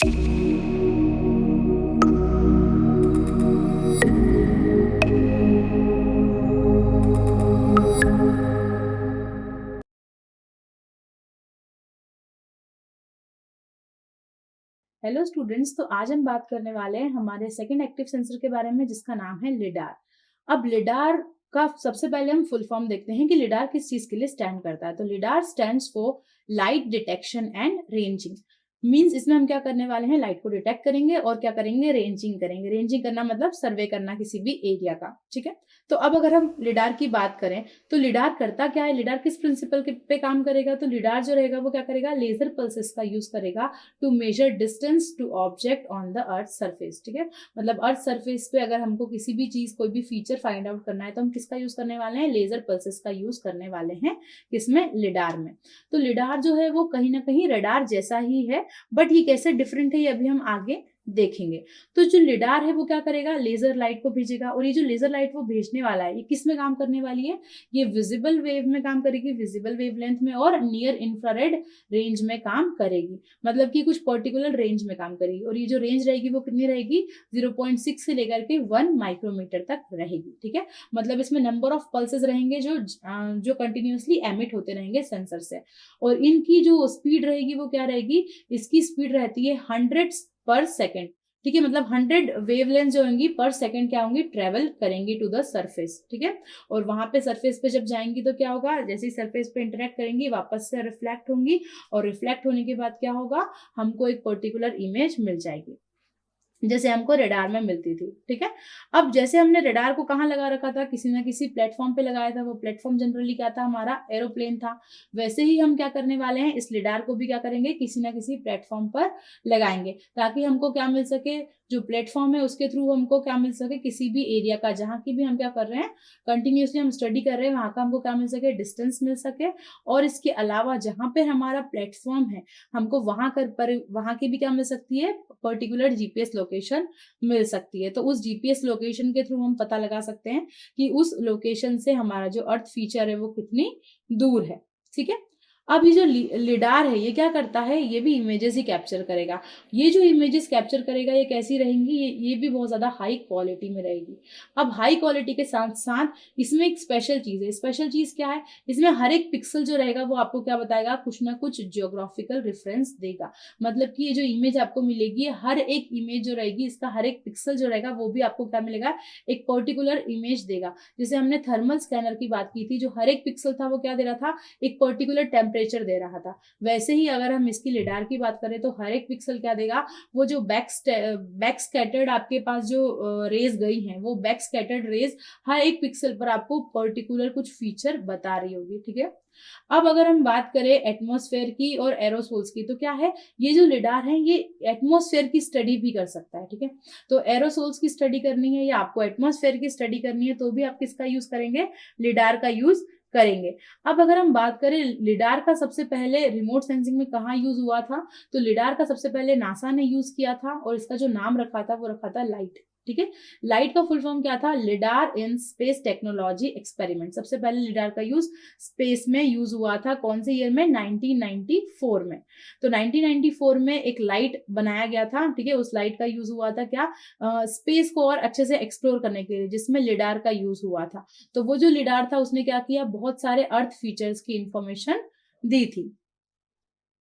Hello students, तो आज हम बात करने वाले हैं हमारे सेकंड एक्टिव सेंसर के बारे में, जिसका नाम है लिडार। अब लिडार का सबसे पहले हम फुल फॉर्म देखते हैं कि लिडार किस चीज के लिए स्टैंड करता है। तो LIDAR stands for light detection and ranging. Means इसमें हम क्या करने वाले हैं, लाइट को डिटेक्ट करेंगे और क्या करेंगे, रेंजिंग करेंगे। रेंजिंग करना मतलब सर्वे करना किसी भी एरिया का, ठीक है। तो अब अगर हम लिडार की बात करें तो लिडार करता क्या है, लिडार किस प्रिंसिपल पे काम करेगा। तो लिडार जो रहेगा वो क्या करेगा, लेजर पल्सेस का यूज करेगा to measure distance to object on the earth surface, ठीक है। मतलब अर्थ सरफेस पे अगर हमको किसी भी चीज, कोई भी फीचर फाइंड आउट करना है तो हम किसका यूज करने वाले हैं, लेजर पल्सेस का यूज करने वाले हैं। किसमें, लिडार में। तो लिडार जो है वो कहीं ना कहीं रडार जैसा ही है, बट ये कैसे डिफरेंट है ये अभी हम आगे देखेंगे। तो जो लिडार है वो क्या करेगा, लेजर लाइट को भेजेगा, और ये जो लेजर लाइट वो भेजने वाला है ये किस में काम करने वाली है, ये विजिबल वेव में काम करेगी, विजिबल वेवलेंथ में, और नियर इंफ्रारेड रेंज में काम करेगी। मतलब कि कुछ पर्टिकुलर रेंज में काम करेगी, और ये जो रेंज रहेगी वो कितनी रहेगी, 0.6 से लेकर के 1 माइक्रोमीटर तक रहेगी, ठीक है। मतलब इसमें नंबर ऑफ पल्सेस रहेंगे जो कंटिन्यूसली एमिट होते रहेंगे सेंसर से, और इनकी जो स्पीड रहेगी वो क्या रहेगी, इसकी स्पीड रहती है 100 पर सेकेंड, ठीक है। मतलब 100 वेवलेंथ जो होंगी पर सेकेंड क्या होंगी, ट्रेवल करेंगी टू द सरफेस, ठीक है। और वहां पे सरफेस पे जब जाएंगी तो क्या होगा, जैसे ही सरफेस पे इंटरेक्ट करेंगी वापस से रिफ्लेक्ट होंगी, और रिफ्लेक्ट होने के बाद क्या होगा, हमको एक पर्टिकुलर इमेज मिल जाएगी जैसे हमको रेडार में मिलती थी, ठीक है। अब जैसे हमने रेडार को कहाँ लगा रखा था, किसी ना किसी प्लेटफॉर्म पे लगाया था, वो प्लेटफॉर्म जनरली क्या था, हमारा एरोप्लेन था। वैसे ही हम क्या करने वाले हैं, इस लिडार को भी क्या करेंगे, किसी ना किसी प्लेटफॉर्म पर लगाएंगे, ताकि हमको क्या मिल सके, जो प्लेटफॉर्म है उसके थ्रू हमको क्या मिल सके, किसी भी एरिया का, जहाँ की भी हम क्या कर रहे हैं, कंटिन्यूसली हम स्टडी कर रहे हैं, वहां का हमको क्या मिल सके, डिस्टेंस मिल सके। और इसके अलावा जहाँ पे हमारा प्लेटफॉर्म है, हमको वहां की भी क्या मिल सकती है, पर्टिकुलर जीपीएस लोकेशन मिल सकती है। तो उस जीपीएस लोकेशन के थ्रू हम पता लगा सकते हैं कि उस लोकेशन से हमारा जो अर्थ फीचर है वो कितनी दूर है, ठीक है। अब ये जो लिडार है ये क्या करता है, ये भी इमेजेस ही कैप्चर करेगा। ये जो इमेजेस कैप्चर करेगा ये कैसी रहेंगी, ये भी बहुत ज्यादा हाई क्वालिटी में रहेगी। अब हाई क्वालिटी के साथ साथ इसमें एक स्पेशल चीज है। स्पेशल चीज क्या है, इसमें हर एक पिक्सल जो रहेगा वो आपको क्या बताएगा, कुछ ना कुछ जियोग्राफिकल रेफरेंस देगा। मतलब कि ये जो इमेज आपको मिलेगी, हर एक इमेज जो रहेगी, इसका हर एक पिक्सल जो रहेगा वो भी आपको क्या मिलेगा, एक पर्टिकुलर इमेज देगा। जैसे हमने थर्मल स्कैनर की बात की थी, जो हर एक पिक्सल था वो क्या दे रहा था, एक पर्टिकुलर टेम्परेचर दे रहा था। वैसे ही अगर हम इसकी लिडार की बात करें तो हर एक पिक्सल क्या देगा, वो जो बैक स्कैटर्ड आपके पास जो रेज गई हैं, वो बैक स्कैटर्ड रेज हर एक पिक्सल पर आपको पर्टिकुलर कुछ फीचर बता रही होगी, ठीक है। अब अगर हम बात करें एटमॉस्फेयर की और एरोसोल्स की, तो क्या है, ये जो लिडार है ये एटमॉस्फेयर की स्टडी भी कर सकता है, ठीक है। तो एरोसोल्स की स्टडी करनी है या आपको एटमॉस्फेयर की स्टडी करनी है तो भी आप किसका यूज करेंगे, लिडार का यूज करेंगे। अब अगर हम बात करें लिडार का सबसे पहले रिमोट सेंसिंग में कहाँ यूज हुआ था, तो लिडार का सबसे पहले नासा ने यूज किया था, और इसका जो नाम रखा था वो रखा था लाइट, ठीक है। लाइट का फुल फॉर्म क्या था, LIDAR in space technology experiment. सबसे पहले लिडार का यूज स्पेस में यूज हुआ था, कौन से ईयर में, 1994 में। तो 1994 में एक लाइट बनाया गया था, ठीक है। उस लाइट का यूज हुआ था क्या, स्पेस को और अच्छे से एक्सप्लोर करने के लिए, जिसमें लिडार का यूज हुआ था। तो वो जो लिडार था उसने क्या किया, बहुत सारे अर्थ फीचर्स की इंफॉर्मेशन दी थी।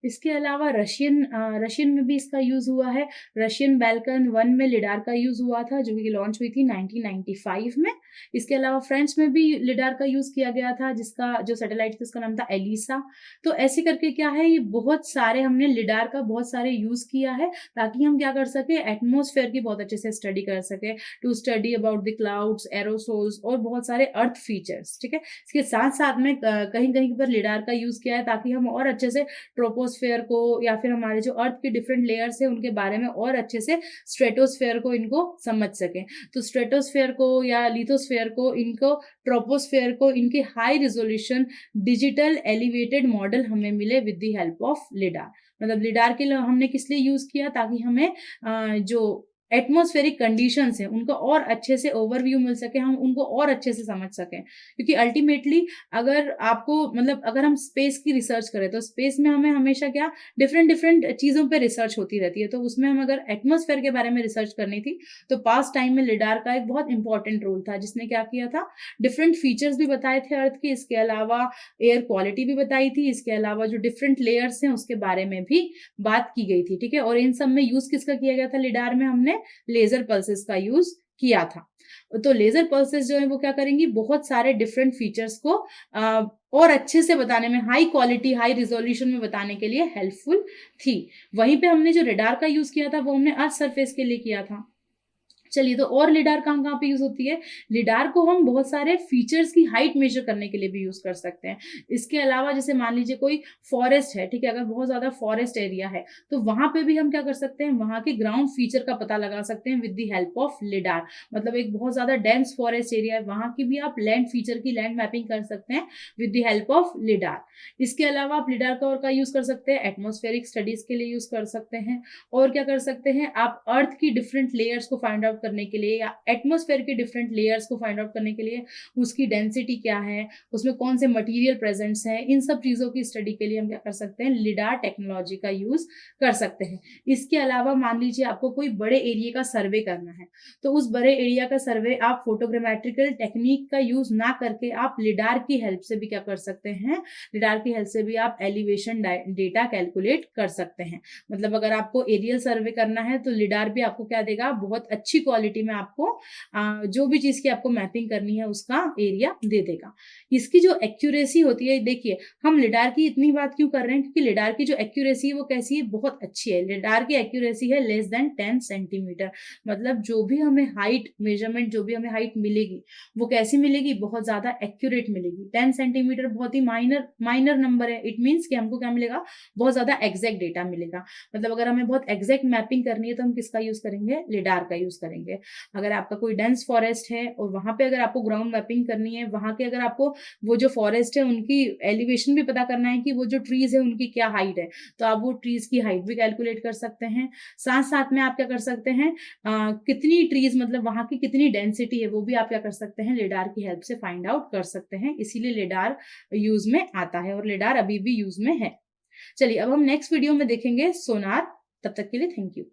इसके अलावा रशियन में भी इसका यूज हुआ है। रशियन बैल्कन 1 में लिडार का यूज हुआ था, जो कि लॉन्च हुई थी 1995 में। इसके अलावा फ्रेंच में भी लिडार का यूज किया गया था, जिसका जो सैटेलाइट था उसका नाम था एलिसा। तो ऐसे करके क्या है, ये बहुत सारे हमने लिडार का बहुत सारे यूज किया है, ताकि हम क्या कर सके, एटमोस्फेयर की बहुत अच्छे से स्टडी कर सके, to study about the clouds, aerosols और बहुत सारे अर्थ फीचर्स, ठीक है। इसके साथ साथ में कहीं कहीं पर लिडार का यूज किया है, ताकि हम और अच्छे से ट्रोपोस्फेयर को या फिर हमारे जो अर्थ के डिफरेंट लेयर्स है उनके बारे में और अच्छे से स्ट्रेटोस्फेयर को इनको समझ सकें। तो स्ट्रेटोस्फेयर को या लिथोस्फेयर को, इनको ट्रोपोस्फेयर को, इनके high resolution digital elevated model हमें मिले with the help of LIDAR. मतलब लिडार के लिए हमने किस लिए यूज किया, ताकि हमें जो एटमॉस्फेरिक कंडीशंस हैं उनका और अच्छे से ओवरव्यू मिल सके, हम उनको और अच्छे से समझ सकें। क्योंकि अल्टीमेटली अगर आपको मतलब अगर हम स्पेस की रिसर्च करें तो स्पेस में हमें हमेशा क्या डिफरेंट डिफरेंट चीज़ों पे रिसर्च होती रहती है। तो उसमें हम अगर एटमॉस्फेयर के बारे में रिसर्च करनी थी तो पास्ट टाइम में लिडार का एक बहुत इंपॉर्टेंट रोल था, जिसने क्या किया था, डिफरेंट फीचर्स भी बताए थे अर्थ के, इसके अलावा एयर क्वालिटी भी बताई थी, इसके अलावा जो डिफरेंट लेयर्स हैं उसके बारे में भी बात की गई थी। ठीक है, और इन सब में यूज किसका किया गया था लिडार में, हमने लेजर पल्सेस का यूज किया था। तो लेजर पल्सेस जो है वो क्या करेंगी, बहुत सारे डिफरेंट फीचर्स को और अच्छे से बताने में, हाई क्वालिटी हाई रिजोल्यूशन में बताने के लिए हेल्पफुल थी। वहीं पे हमने जो रेडार का यूज किया था वो हमने अर्थ सरफेस के लिए किया था। चलिए, तो और लिडार कहाँ कहाँ पे यूज होती है, लिडार को हम बहुत सारे फीचर्स की हाइट मेजर करने के लिए भी यूज कर सकते हैं। इसके अलावा जैसे मान लीजिए कोई फॉरेस्ट है, ठीक है, अगर बहुत ज्यादा फॉरेस्ट एरिया है तो वहां पे भी हम क्या कर सकते हैं, वहां के ग्राउंड फीचर का पता लगा सकते हैं with the help of LIDAR. मतलब एक बहुत ज्यादा डेंस फॉरेस्ट एरिया है, वहां की भी आप लैंड फीचर की लैंड मैपिंग कर सकते हैं with the help of LIDAR. इसके अलावा आप लिडार का और का यूज कर सकते हैं, एटमोस्फेरिक स्टडीज के लिए यूज कर सकते हैं। और क्या कर सकते हैं, आप अर्थ की डिफरेंट लेयर्स को फाइंड आउट करने के लिए या एटमॉस्फेयर के डिफरेंट लेयर्स को फाइंड आउट करने के लिए उसकी डेंसिटी क्या है, उसमें कौन से मटेरियल प्रेजेंट्स हैं, इन सब चीजों की स्टडी के लिए हम क्या कर सकते हैं, लिडार टेक्नोलॉजी का यूज कर सकते हैं। इसके अलावा मान लीजिए आपको कोई बड़े एरिया का सर्वे करना है, तो उस बड़े एरिया का सर्वे आप फोटोग्रामेट्रिकल टेक्निक का यूज ना करके आप लिडार की हेल्प से भी क्या कर सकते हैं, लिडार की हेल्प से भी आप एलिवेशन डेटा कैलकुलेट कर सकते हैं। मतलब अगर आपको एरियल सर्वे करना है तो लिडार भी आपको क्या देगा, बहुत अच्छी क्वालिटी में आपको जो भी चीज की आपको मैपिंग करनी है उसका एरिया दे देगा। इसकी जो एक्यूरेसी होती है, देखिए हम लिडार की इतनी बात क्यों कर रहे हैं, क्योंकि लिडार की जो एक्यूरेसी है वो कैसी है, बहुत अच्छी है। लिडार की एक्यूरेसी है लेस देन 10 सेंटीमीटर। मतलब जो भी हमें हाइट मेजरमेंट, जो भी हमें हाइट मिलेगी वो कैसी मिलेगी, बहुत ज्यादा एक्यूरेट मिलेगी। 10 सेंटीमीटर बहुत ही माइनर माइनर नंबर है। इट मीन्स कि हमको क्या मिलेगा, बहुत ज्यादा एग्जैक्ट डेटा मिलेगा। मतलब अगर हमें बहुत एग्जैक्ट मैपिंग करनी है तो हम किसका यूज करेंगे, लिडार का यूज करेंगे। अगर आपका कोई डेंस फॉरेस्ट है और वहां पे अगर आपको ग्राउंड मैपिंग करनी है, वहां के अगर आपको वो जो फॉरेस्ट है उनकी एलिवेशन भी पता करना है कि वो जो ट्रीज है उनकी क्या हाइट है, तो आप वो ट्रीज की हाइट भी कैलकुलेट कर सकते हैं। साथ साथ में आप क्या कर सकते हैं, कितनी ट्रीज मतलब वहां की कितनी डेंसिटी है वो भी आप क्या कर सकते हैं, लिडार की हेल्प से फाइंड आउट कर सकते हैं। इसीलिए लिडार यूज में आता है और लिडार अभी भी यूज में है। चलिए अब हम नेक्स्ट वीडियो में देखेंगे सोनार। तब तक के लिए थैंक यू।